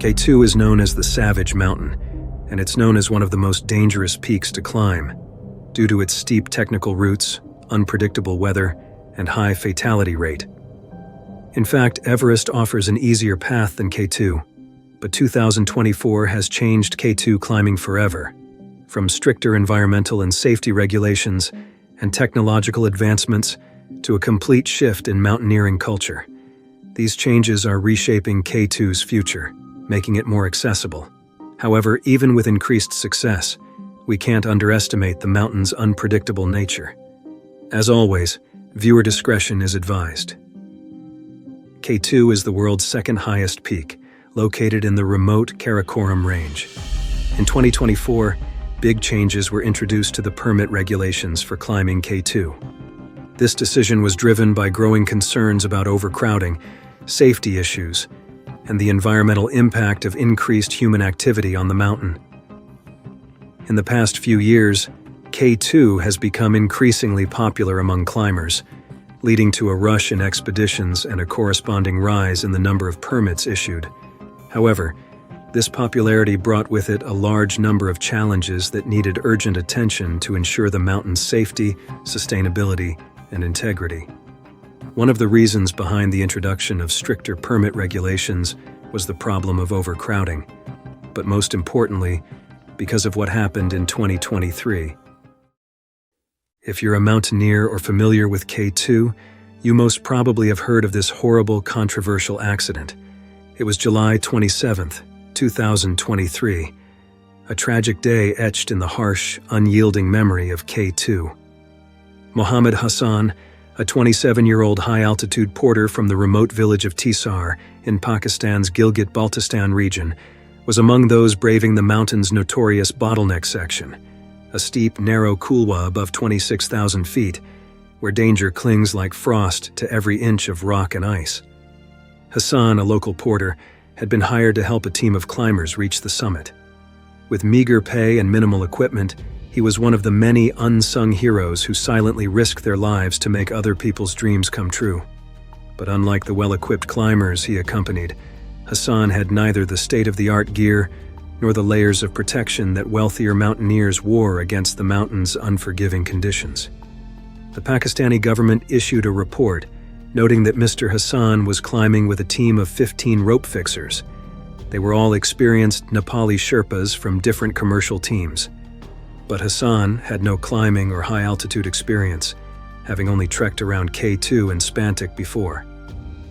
K2 is known as the Savage Mountain, and it's known as one of the most dangerous peaks to climb due to its steep technical routes, unpredictable weather, and high fatality rate. In fact, Everest offers an easier path than K2, but 2024 has changed K2 climbing forever. From stricter environmental and safety regulations and technological advancements to a complete shift in mountaineering culture. These changes are reshaping K2's future, making it more accessible. However, even with increased success, we can't underestimate the mountain's unpredictable nature. As always, viewer discretion is advised. K2 is the world's second highest peak, located in the remote Karakoram Range. In 2024, big changes were introduced to the permit regulations for climbing K2. This decision was driven by growing concerns about overcrowding, safety issues, and the environmental impact of increased human activity on the mountain. In the past few years, K2 has become increasingly popular among climbers, leading to a rush in expeditions and a corresponding rise in the number of permits issued. However, this popularity brought with it a large number of challenges that needed urgent attention to ensure the mountain's safety, sustainability, and integrity. One of the reasons behind the introduction of stricter permit regulations was the problem of overcrowding, but most importantly, because of what happened in 2023. If you're a mountaineer or familiar with K2, you most probably have heard of this horrible, controversial accident. It was July 27th, 2023, a tragic day etched in the harsh, unyielding memory of K2. Mohammed Hassan, a 27-year-old high-altitude porter from the remote village of Tisar in Pakistan's Gilgit-Baltistan region, was among those braving the mountain's notorious bottleneck section, a steep, narrow couloir above 26,000 feet, where danger clings like frost to every inch of rock and ice. Hassan, a local porter, had been hired to help a team of climbers reach the summit. With meager pay and minimal equipment, he was one of the many unsung heroes who silently risked their lives to make other people's dreams come true. But unlike the well-equipped climbers he accompanied, Hassan had neither the state-of-the-art gear nor the layers of protection that wealthier mountaineers wore against the mountain's unforgiving conditions. The Pakistani government issued a report noting that Mr. Hassan was climbing with a team of 15 rope fixers. They were all experienced Nepali Sherpas from different commercial teams. But Hassan had no climbing or high-altitude experience, having only trekked around K2 and Spantic before.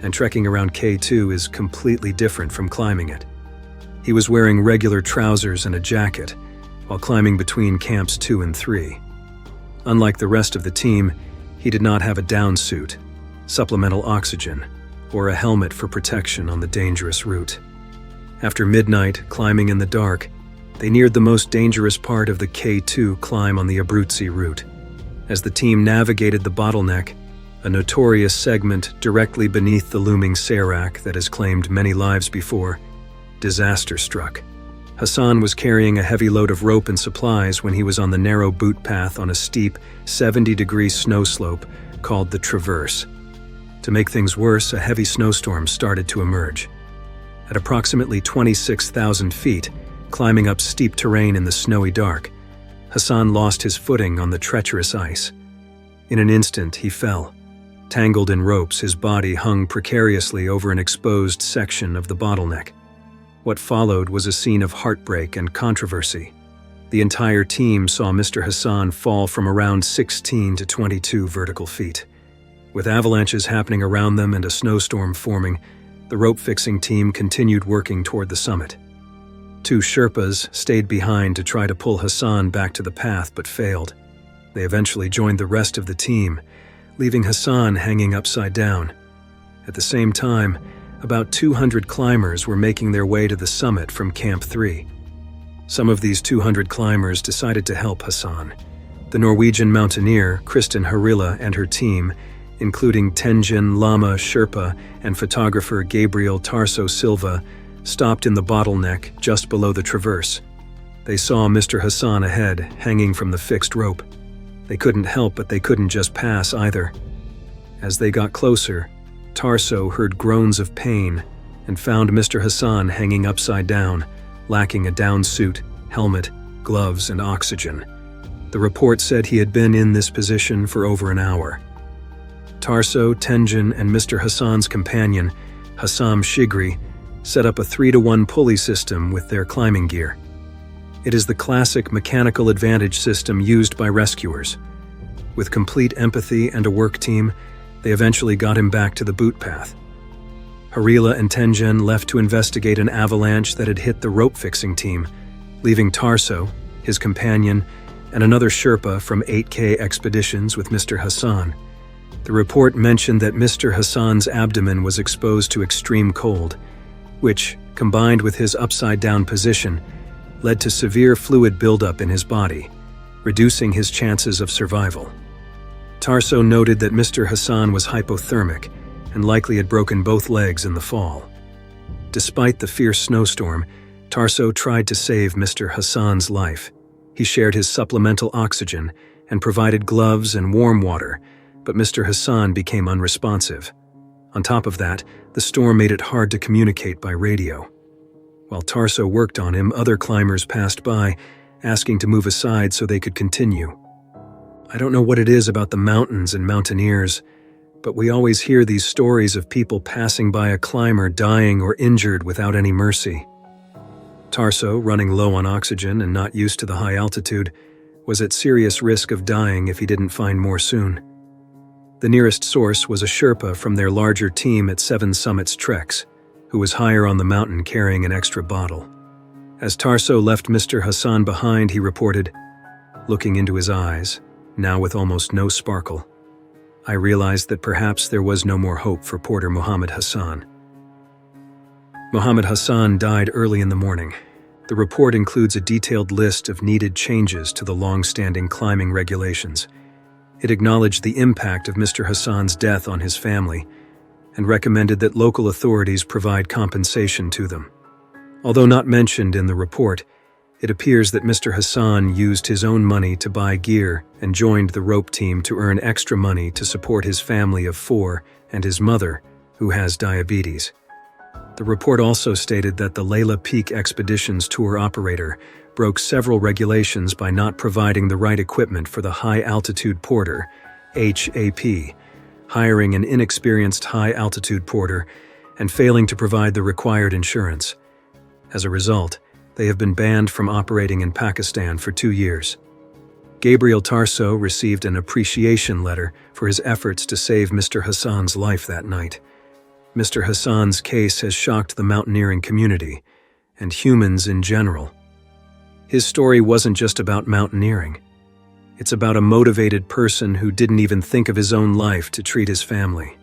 And trekking around K2 is completely different from climbing it. He was wearing regular trousers and a jacket, while climbing between camps 2 and 3. Unlike the rest of the team, he did not have a down suit, supplemental oxygen, or a helmet for protection on the dangerous route. After midnight, climbing in the dark, they neared the most dangerous part of the K2 climb on the Abruzzi route. As the team navigated the bottleneck, a notorious segment directly beneath the looming Serac that has claimed many lives before, disaster struck. Hassan was carrying a heavy load of rope and supplies when he was on the narrow boot path on a steep, 70-degree snow slope called the Traverse. To make things worse, a heavy snowstorm started to emerge. At approximately 26,000 feet, climbing up steep terrain in the snowy dark, Hassan lost his footing on the treacherous ice. In an instant, he fell. Tangled in ropes, his body hung precariously over an exposed section of the bottleneck. What followed was a scene of heartbreak and controversy. The entire team saw Mr. Hassan fall from around 16 to 22 vertical feet. With avalanches happening around them and a snowstorm forming, the rope-fixing team continued working toward the summit. 2 Sherpas stayed behind to try to pull Hassan back to the path but failed. They eventually joined the rest of the team, leaving Hassan hanging upside down. At the same time, about 200 climbers were making their way to the summit from Camp 3. Some of these 200 climbers decided to help Hassan. The Norwegian mountaineer Kristin Harila and her team, including Tenjin Lama Sherpa and photographer Gabriel Tarso Silva, stopped in the bottleneck just below the traverse. They saw Mr. Hassan ahead, hanging from the fixed rope. They couldn't help, but they couldn't just pass either. As they got closer, Tarso heard groans of pain and found Mr. Hassan hanging upside down, lacking a down suit, helmet, gloves, and oxygen. The report said he had been in this position for over an hour. Tarso, Tenjin, and Mr. Hassan's companion, Hassam Shigri, set up a 3-to-1 pulley system with their climbing gear. It is the classic mechanical advantage system used by rescuers. With complete empathy and a work team, they eventually got him back to the boot path. Harila and Tenjin left to investigate an avalanche that had hit the rope-fixing team, leaving Tarso, his companion, and another Sherpa from 8K expeditions with Mr. Hassan. The report mentioned that Mr. Hassan's abdomen was exposed to extreme cold, which, combined with his upside-down position, led to severe fluid buildup in his body, reducing his chances of survival. Tarso noted that Mr. Hassan was hypothermic and likely had broken both legs in the fall. Despite the fierce snowstorm, Tarso tried to save Mr. Hassan's life. He shared his supplemental oxygen and provided gloves and warm water, but Mr. Hassan became unresponsive. On top of that, the storm made it hard to communicate by radio. While Tarso worked on him, other climbers passed by, asking to move aside so they could continue. I don't know what it is about the mountains and mountaineers, but we always hear these stories of people passing by a climber dying or injured without any mercy. Tarso, running low on oxygen and not used to the high altitude, was at serious risk of dying if he didn't find more soon. The nearest source was a Sherpa from their larger team at Seven Summits Treks, who was higher on the mountain carrying an extra bottle. As Tarso left Mr. Hassan behind, he reported, looking into his eyes, now with almost no sparkle, I realized that perhaps there was no more hope for Porter Muhammad Hassan. Muhammad Hassan died early in the morning. The report includes a detailed list of needed changes to the long-standing climbing regulations. It acknowledged the impact of Mr. Hassan's death on his family and recommended that local authorities provide compensation to them. Although not mentioned in the report, it appears that Mr. Hassan used his own money to buy gear and joined the rope team to earn extra money to support his family of 4 and his mother, who has diabetes. The report also stated that the Layla Peak Expeditions tour operator broke several regulations by not providing the right equipment for the high-altitude porter, HAP, hiring an inexperienced high-altitude porter, and failing to provide the required insurance. As a result, they have been banned from operating in Pakistan for 2 years. Gabriel Tarso received an appreciation letter for his efforts to save Mr. Hassan's life that night. Mr. Hassan's case has shocked the mountaineering community, and humans in general. His story wasn't just about mountaineering. It's about a motivated person who didn't even think of his own life to treat his family,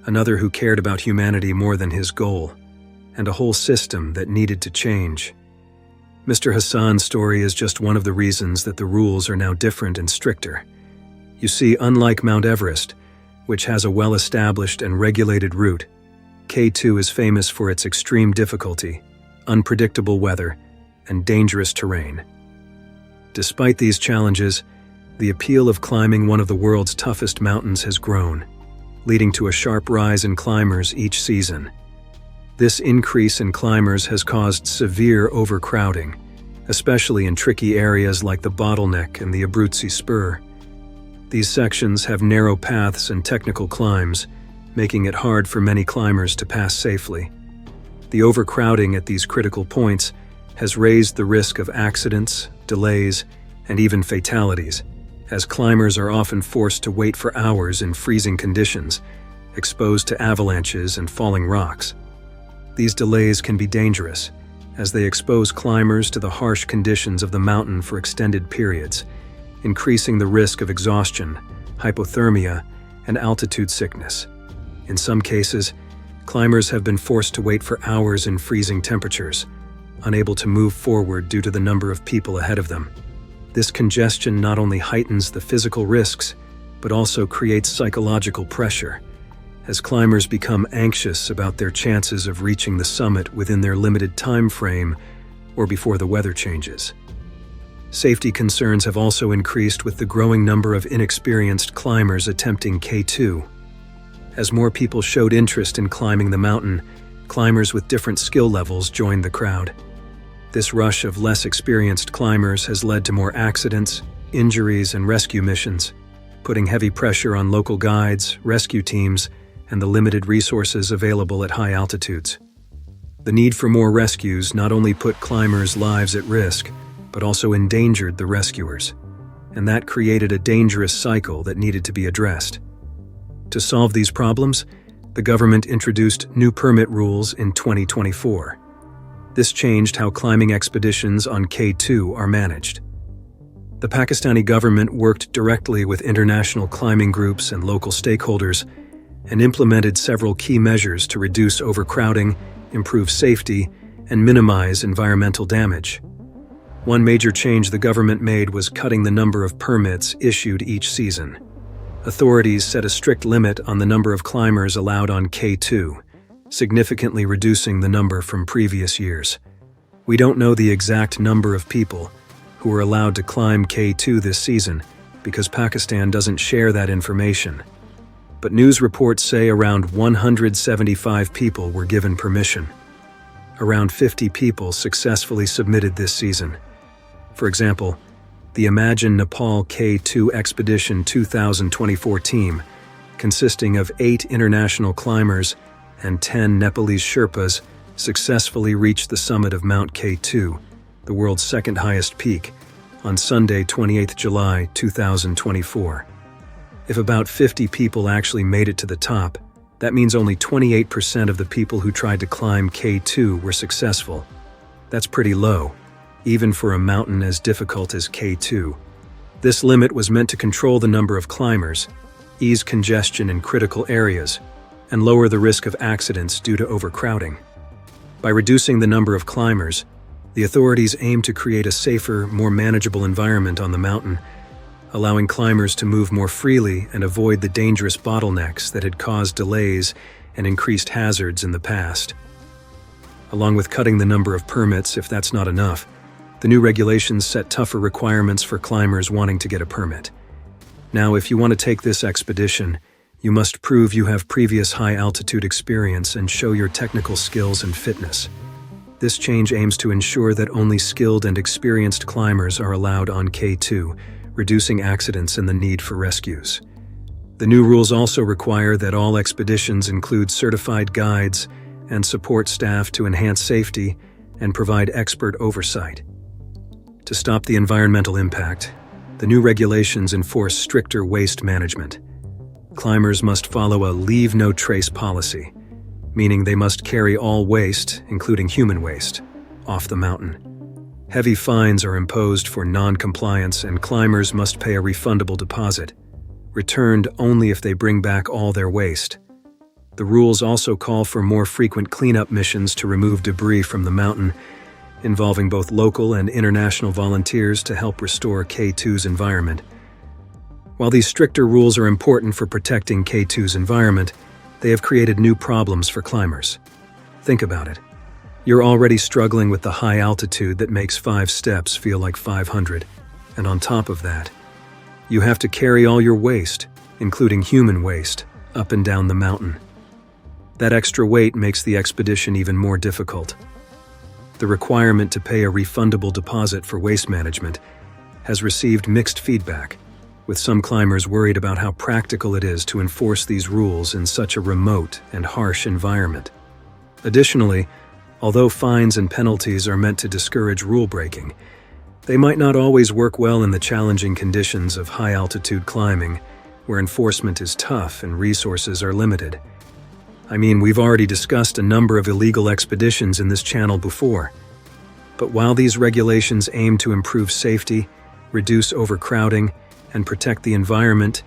another who cared about humanity more than his goal, and a whole system that needed to change. Mr. Hassan's story is just one of the reasons that the rules are now different and stricter. You see, unlike Mount Everest, which has a well-established and regulated route, K2 is famous for its extreme difficulty, unpredictable weather, and dangerous terrain. Despite these challenges, the appeal of climbing one of the world's toughest mountains has grown, leading to a sharp rise in climbers each season. This increase in climbers has caused severe overcrowding, especially in tricky areas like the Bottleneck and the Abruzzi Spur. These sections have narrow paths and technical climbs, making it hard for many climbers to pass safely. The overcrowding at these critical points has raised the risk of accidents, delays, and even fatalities, as climbers are often forced to wait for hours in freezing conditions, exposed to avalanches and falling rocks. These delays can be dangerous, as they expose climbers to the harsh conditions of the mountain for extended periods, increasing the risk of exhaustion, hypothermia, and altitude sickness. In some cases, climbers have been forced to wait for hours in freezing temperatures, unable to move forward due to the number of people ahead of them. This congestion not only heightens the physical risks, but also creates psychological pressure, as climbers become anxious about their chances of reaching the summit within their limited time frame or before the weather changes. Safety concerns have also increased with the growing number of inexperienced climbers attempting K2. As more people showed interest in climbing the mountain, climbers with different skill levels joined the crowd. This rush of less experienced climbers has led to more accidents, injuries, and rescue missions, putting heavy pressure on local guides, rescue teams, and the limited resources available at high altitudes. The need for more rescues not only put climbers' lives at risk, but also endangered the rescuers, and that created a dangerous cycle that needed to be addressed. To solve these problems, the government introduced new permit rules in 2024. This changed how climbing expeditions on K2 are managed. The Pakistani government worked directly with international climbing groups and local stakeholders and implemented several key measures to reduce overcrowding, improve safety, and minimize environmental damage. One major change the government made was cutting the number of permits issued each season. Authorities set a strict limit on the number of climbers allowed on K2, significantly reducing the number from previous years. We don't know the exact number of people who were allowed to climb K2 this season because Pakistan doesn't share that information. But news reports say around 175 people were given permission. Around 50 people successfully submitted this season. For example, the Imagine Nepal K2 Expedition 2024 team, consisting of 8 international climbers and 10 Nepalese Sherpas, successfully reached the summit of Mount K2, the world's second highest peak, on Sunday, 28 July 2024. If about 50 people actually made it to the top, that means only 28% of the people who tried to climb K2 were successful. That's pretty low, even for a mountain as difficult as K2. This limit was meant to control the number of climbers, ease congestion in critical areas, and lower the risk of accidents due to overcrowding. By reducing the number of climbers, the authorities aim to create a safer, more manageable environment on the mountain, allowing climbers to move more freely and avoid the dangerous bottlenecks that had caused delays and increased hazards in the past. Along with cutting the number of permits, if that's not enough, the new regulations set tougher requirements for climbers wanting to get a permit. Now, if you want to take this expedition, you must prove you have previous high-altitude experience and show your technical skills and fitness. This change aims to ensure that only skilled and experienced climbers are allowed on K2, reducing accidents and the need for rescues. The new rules also require that all expeditions include certified guides and support staff to enhance safety and provide expert oversight. To stop the environmental impact, the new regulations enforce stricter waste management. Climbers must follow a leave no trace policy, meaning they must carry all waste, including human waste, off the mountain. Heavy fines are imposed for non-compliance, and climbers must pay a refundable deposit, returned only if they bring back all their waste. The rules also call for more frequent cleanup missions to remove debris from the mountain, involving both local and international volunteers to help restore K2's environment. While these stricter rules are important for protecting K2's environment, they have created new problems for climbers. Think about it. You're already struggling with the high altitude that makes 5 steps feel like 500, and on top of that, you have to carry all your waste, including human waste, up and down the mountain. That extra weight makes the expedition even more difficult. The requirement to pay a refundable deposit for waste management has received mixed feedback, with some climbers worried about how practical it is to enforce these rules in such a remote and harsh environment. Additionally, although fines and penalties are meant to discourage rule breaking, they might not always work well in the challenging conditions of high-altitude climbing, where enforcement is tough and resources are limited. I mean, we've already discussed a number of illegal expeditions in this channel before. But while these regulations aim to improve safety, reduce overcrowding, and protect the environment,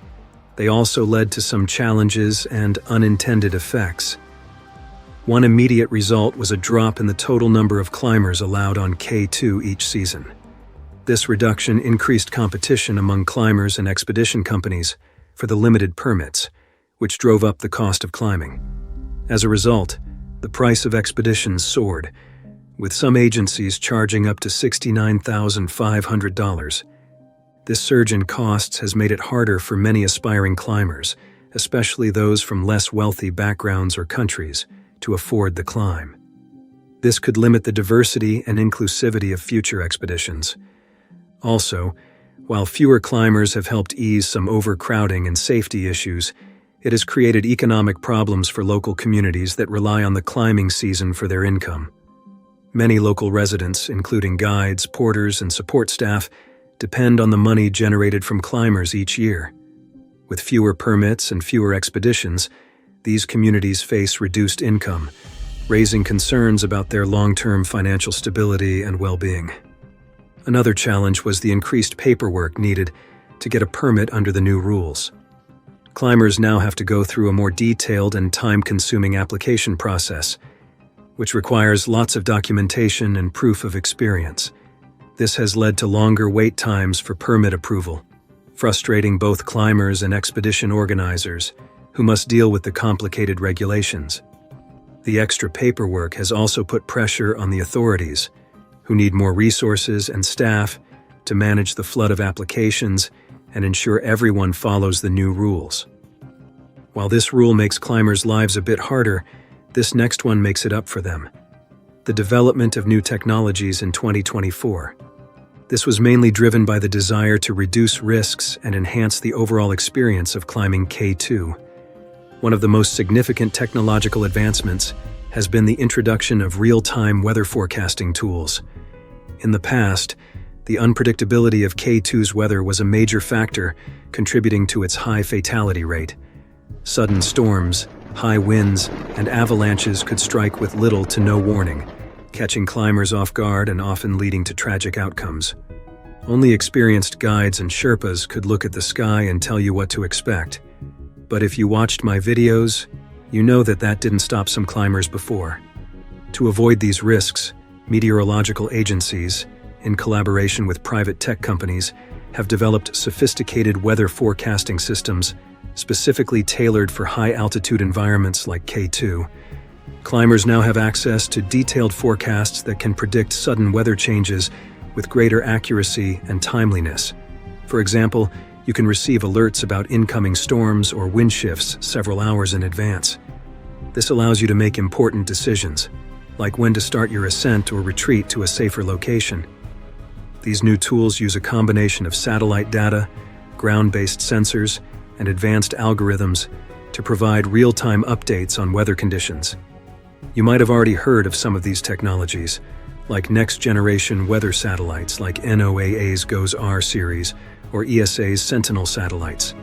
they also led to some challenges and unintended effects. One immediate result was a drop in the total number of climbers allowed on K2 each season. This reduction increased competition among climbers and expedition companies for the limited permits, which drove up the cost of climbing. As a result, the price of expeditions soared, with some agencies charging up to $69,500. This surge in costs has made it harder for many aspiring climbers, especially those from less wealthy backgrounds or countries, to afford the climb. This could limit the diversity and inclusivity of future expeditions. Also, while fewer climbers have helped ease some overcrowding and safety issues, it has created economic problems for local communities that rely on the climbing season for their income. Many local residents, including guides, porters, and support staff, depend on the money generated from climbers each year. With fewer permits and fewer expeditions, these communities face reduced income, raising concerns about their long-term financial stability and well-being. Another challenge was the increased paperwork needed to get a permit under the new rules. Climbers now have to go through a more detailed and time-consuming application process, which requires lots of documentation and proof of experience. This has led to longer wait times for permit approval, frustrating both climbers and expedition organizers, who must deal with the complicated regulations. The extra paperwork has also put pressure on the authorities, who need more resources and staff to manage the flood of applications and ensure everyone follows the new rules. While this rule makes climbers' lives a bit harder, this next one makes it up for them: the development of new technologies in 2024. This was mainly driven by the desire to reduce risks and enhance the overall experience of climbing K2. One of the most significant technological advancements has been the introduction of real-time weather forecasting tools. In the past, the unpredictability of K2's weather was a major factor contributing to its high fatality rate. Sudden storms, high winds, and avalanches could strike with little to no warning, catching climbers off guard and often leading to tragic outcomes. Only experienced guides and Sherpas could look at the sky and tell you what to expect. But if you watched my videos, you know that didn't stop some climbers before. To avoid these risks, meteorological agencies, in collaboration with private tech companies, have developed sophisticated weather forecasting systems specifically tailored for high-altitude environments like K2. Climbers now have access to detailed forecasts that can predict sudden weather changes with greater accuracy and timeliness. For example, you can receive alerts about incoming storms or wind shifts several hours in advance. This allows you to make important decisions, like when to start your ascent or retreat to a safer location. These new tools use a combination of satellite data, ground-based sensors, and advanced algorithms to provide real-time updates on weather conditions. You might have already heard of some of these technologies, like next-generation weather satellites like NOAA's GOES-R series or ESA's Sentinel satellites.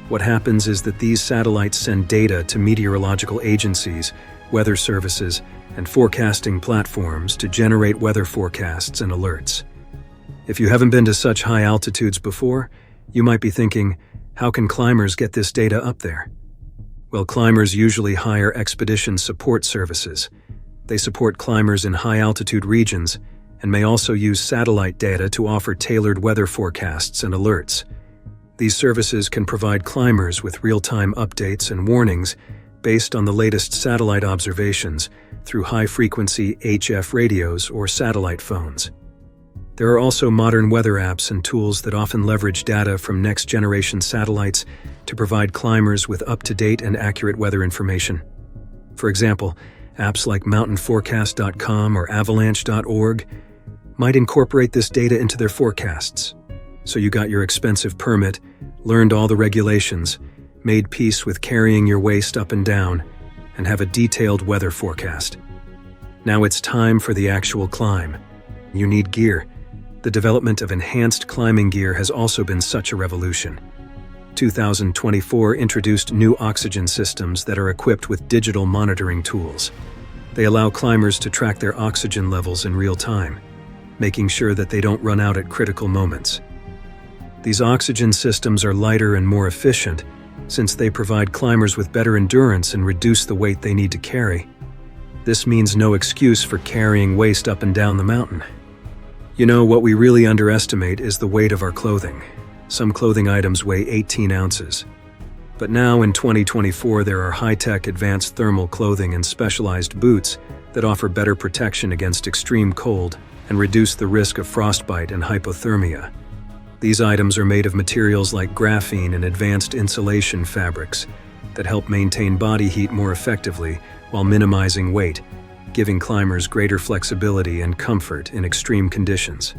What happens is that these satellites send data to meteorological agencies, weather services, and forecasting platforms to generate weather forecasts and alerts. If you haven't been to such high altitudes before, you might be thinking, how can climbers get this data up there? Well, climbers usually hire expedition support services. They support climbers in high-altitude regions and may also use satellite data to offer tailored weather forecasts and alerts. These services can provide climbers with real-time updates and warnings based on the latest satellite observations through high-frequency HF radios or satellite phones. There are also modern weather apps and tools that often leverage data from next-generation satellites to provide climbers with up-to-date and accurate weather information. For example, apps like mountainforecast.com or avalanche.org might incorporate this data into their forecasts. So you got your expensive permit, learned all the regulations, made peace with carrying your waist up and down, and have a detailed weather forecast. Now it's time for the actual climb. You need gear. The development of enhanced climbing gear has also been such a revolution. 2024 introduced new oxygen systems that are equipped with digital monitoring tools. They allow climbers to track their oxygen levels in real time, making sure that they don't run out at critical moments. These oxygen systems are lighter and more efficient, since they provide climbers with better endurance and reduce the weight they need to carry. This means no excuse for carrying waste up and down the mountain. You know, what we really underestimate is the weight of our clothing. Some clothing items weigh 18 ounces. But now in 2024, there are high-tech advanced thermal clothing and specialized boots that offer better protection against extreme cold and reduce the risk of frostbite and hypothermia. These items are made of materials like graphene and advanced insulation fabrics, that help maintain body heat more effectively while minimizing weight, giving climbers greater flexibility and comfort in extreme conditions.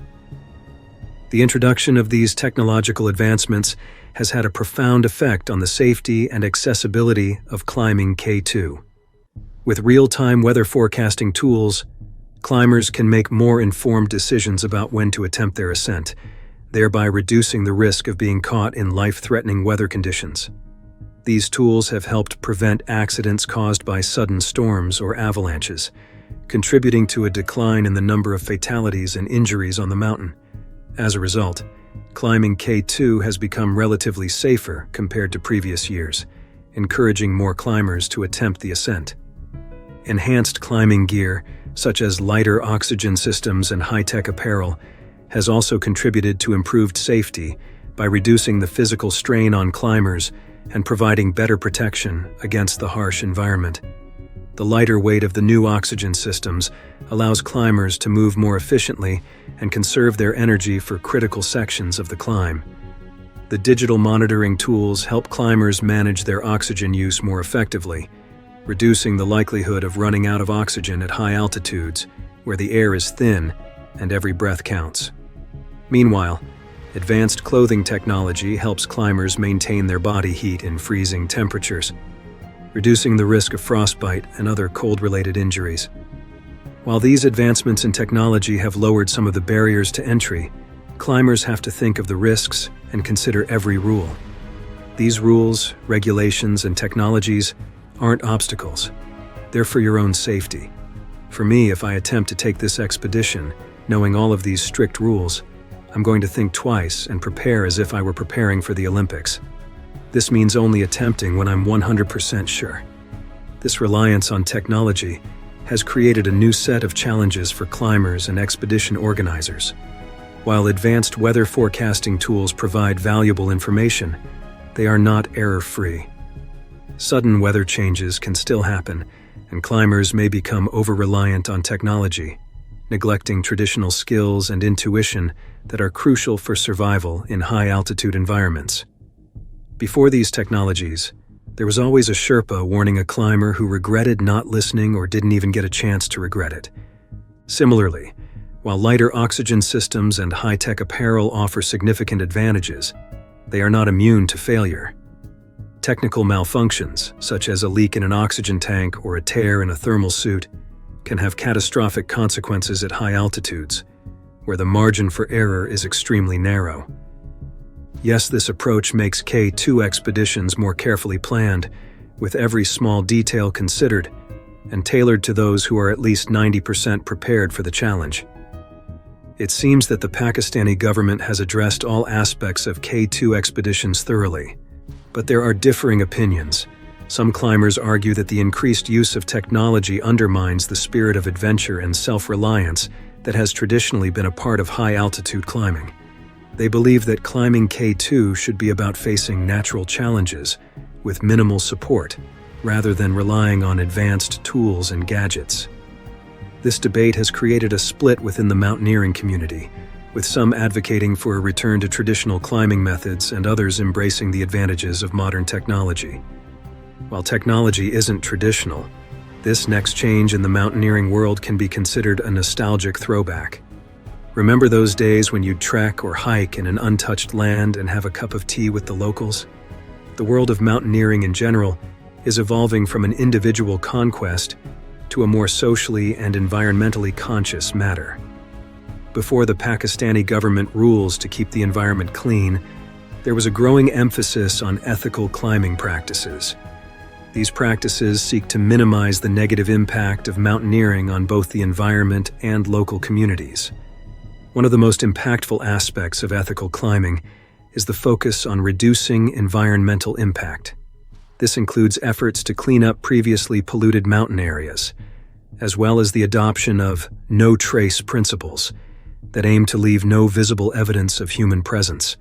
The introduction of these technological advancements has had a profound effect on the safety and accessibility of climbing K2. With real-time weather forecasting tools, climbers can make more informed decisions about when to attempt their ascent, thereby reducing the risk of being caught in life-threatening weather conditions. These tools have helped prevent accidents caused by sudden storms or avalanches, contributing to a decline in the number of fatalities and injuries on the mountain. As a result, climbing K2 has become relatively safer compared to previous years, encouraging more climbers to attempt the ascent. Enhanced climbing gear, such as lighter oxygen systems and high-tech apparel, has also contributed to improved safety by reducing the physical strain on climbers and providing better protection against the harsh environment. The lighter weight of the new oxygen systems allows climbers to move more efficiently and conserve their energy for critical sections of the climb. The digital monitoring tools help climbers manage their oxygen use more effectively, reducing the likelihood of running out of oxygen at high altitudes where the air is thin and every breath counts. Meanwhile, advanced clothing technology helps climbers maintain their body heat in freezing temperatures, reducing the risk of frostbite and other cold-related injuries. While these advancements in technology have lowered some of the barriers to entry, climbers have to think of the risks and consider every rule. These rules, regulations, and technologies aren't obstacles. They're for your own safety. For me, if I attempt to take this expedition, knowing all of these strict rules, I'm going to think twice and prepare as if I were preparing for the Olympics. This means only attempting when I'm 100% sure. This reliance on technology has created a new set of challenges for climbers and expedition organizers. While advanced weather forecasting tools provide valuable information, they are not error-free. Sudden weather changes can still happen, and climbers may become over-reliant on technology, neglecting traditional skills and intuition that are crucial for survival in high-altitude environments. Before these technologies, there was always a Sherpa warning a climber who regretted not listening or didn't even get a chance to regret it. Similarly, while lighter oxygen systems and high-tech apparel offer significant advantages, they are not immune to failure. Technical malfunctions, such as a leak in an oxygen tank or a tear in a thermal suit, can have catastrophic consequences at high altitudes, where the margin for error is extremely narrow. Yes, this approach makes K2 expeditions more carefully planned, with every small detail considered, and tailored to those who are at least 90% prepared for the challenge. It seems that the Pakistani government has addressed all aspects of K2 expeditions thoroughly, but there are differing opinions. Some climbers argue that the increased use of technology undermines the spirit of adventure and self-reliance that has traditionally been a part of high-altitude climbing. They believe that climbing K2 should be about facing natural challenges with minimal support, rather than relying on advanced tools and gadgets. This debate has created a split within the mountaineering community, with some advocating for a return to traditional climbing methods and others embracing the advantages of modern technology. While technology isn't traditional, this next change in the mountaineering world can be considered a nostalgic throwback. Remember those days when you'd trek or hike in an untouched land and have a cup of tea with the locals? The world of mountaineering in general is evolving from an individual conquest to a more socially and environmentally conscious matter. Before the Pakistani government rules to keep the environment clean, there was a growing emphasis on ethical climbing practices. These practices seek to minimize the negative impact of mountaineering on both the environment and local communities. One of the most impactful aspects of ethical climbing is the focus on reducing environmental impact. This includes efforts to clean up previously polluted mountain areas, as well as the adoption of no-trace principles that aim to leave no visible evidence of human presence.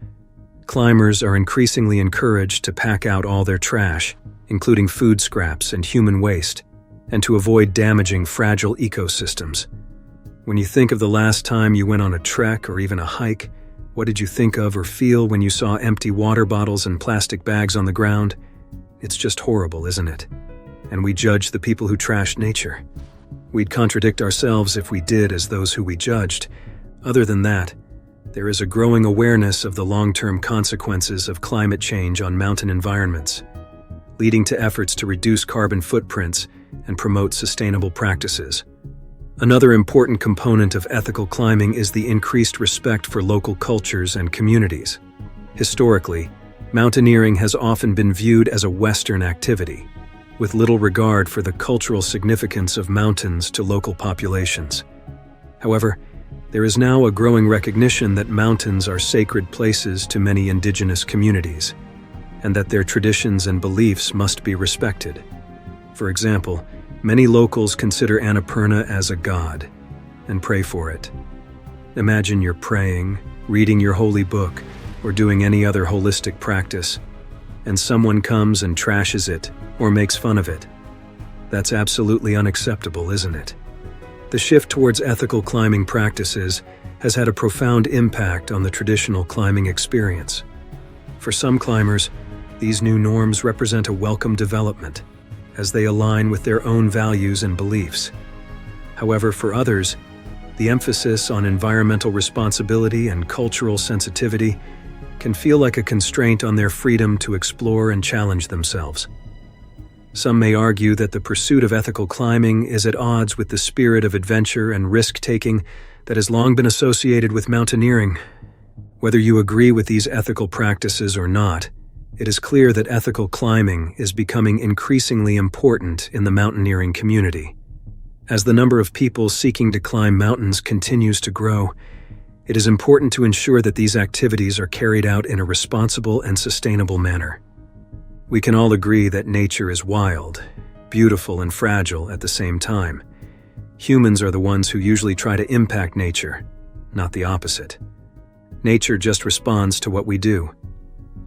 Climbers are increasingly encouraged to pack out all their trash, including food scraps and human waste, and to avoid damaging fragile ecosystems. When you think of the last time you went on a trek or even a hike, what did you think of or feel when you saw empty water bottles and plastic bags on the ground? It's just horrible, isn't it? And we judge the people who trash nature. We'd contradict ourselves if we did as those who we judged. Other than that, there is a growing awareness of the long-term consequences of climate change on mountain environments, leading to efforts to reduce carbon footprints and promote sustainable practices. Another important component of ethical climbing is the increased respect for local cultures and communities. Historically, mountaineering has often been viewed as a Western activity, with little regard for the cultural significance of mountains to local populations. However, there is now a growing recognition that mountains are sacred places to many indigenous communities, and that their traditions and beliefs must be respected. For example, many locals consider Annapurna as a god and pray for it. Imagine you're praying, reading your holy book, or doing any other holistic practice, and someone comes and trashes it or makes fun of it. That's absolutely unacceptable, isn't it? The shift towards ethical climbing practices has had a profound impact on the traditional climbing experience. For some climbers, these new norms represent a welcome development, as they align with their own values and beliefs. However, for others, the emphasis on environmental responsibility and cultural sensitivity can feel like a constraint on their freedom to explore and challenge themselves. Some may argue that the pursuit of ethical climbing is at odds with the spirit of adventure and risk-taking that has long been associated with mountaineering. Whether you agree with these ethical practices or not, it is clear that ethical climbing is becoming increasingly important in the mountaineering community. As the number of people seeking to climb mountains continues to grow, it is important to ensure that these activities are carried out in a responsible and sustainable manner. We can all agree that nature is wild, beautiful, and fragile at the same time. Humans are the ones who usually try to impact nature, not the opposite. Nature just responds to what we do.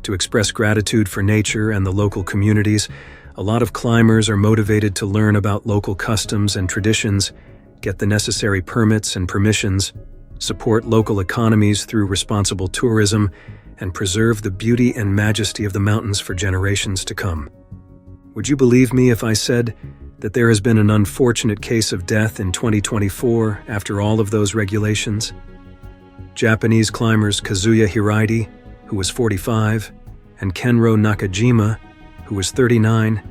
To express gratitude for nature and the local communities, a lot of climbers are motivated to learn about local customs and traditions, get the necessary permits and permissions, support local economies through responsible tourism, and preserve the beauty and majesty of the mountains for generations to come. Would you believe me if I said that there has been an unfortunate case of death in 2024 after all of those regulations? Japanese climbers Kazuya Hiraishi, who was 45, and Kenro Nakajima, who was 39,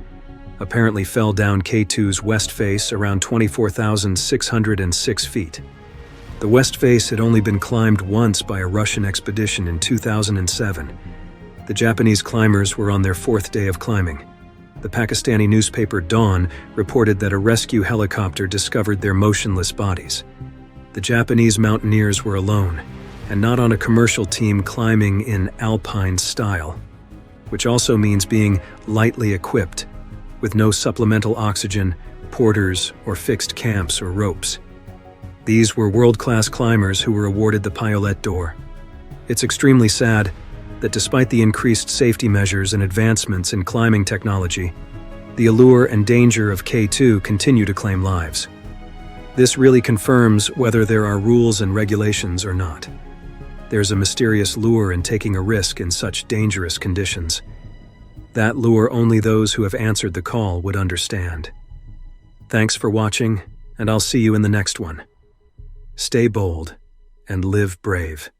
apparently fell down K2's west face around 24,606 feet. The west face had only been climbed once by a Russian expedition in 2007. The Japanese climbers were on their fourth day of climbing. The Pakistani newspaper Dawn reported that a rescue helicopter discovered their motionless bodies. The Japanese mountaineers were alone, and not on a commercial team climbing in alpine style, which also means being lightly equipped, with no supplemental oxygen, porters, or fixed camps or ropes. These were world-class climbers who were awarded the Piolet d'Or. It's extremely sad that despite the increased safety measures and advancements in climbing technology, the allure and danger of K2 continue to claim lives. This really confirms whether there are rules and regulations or not. There's a mysterious lure in taking a risk in such dangerous conditions. That lure only those who have answered the call would understand. Thanks for watching, and I'll see you in the next one. Stay bold and live brave.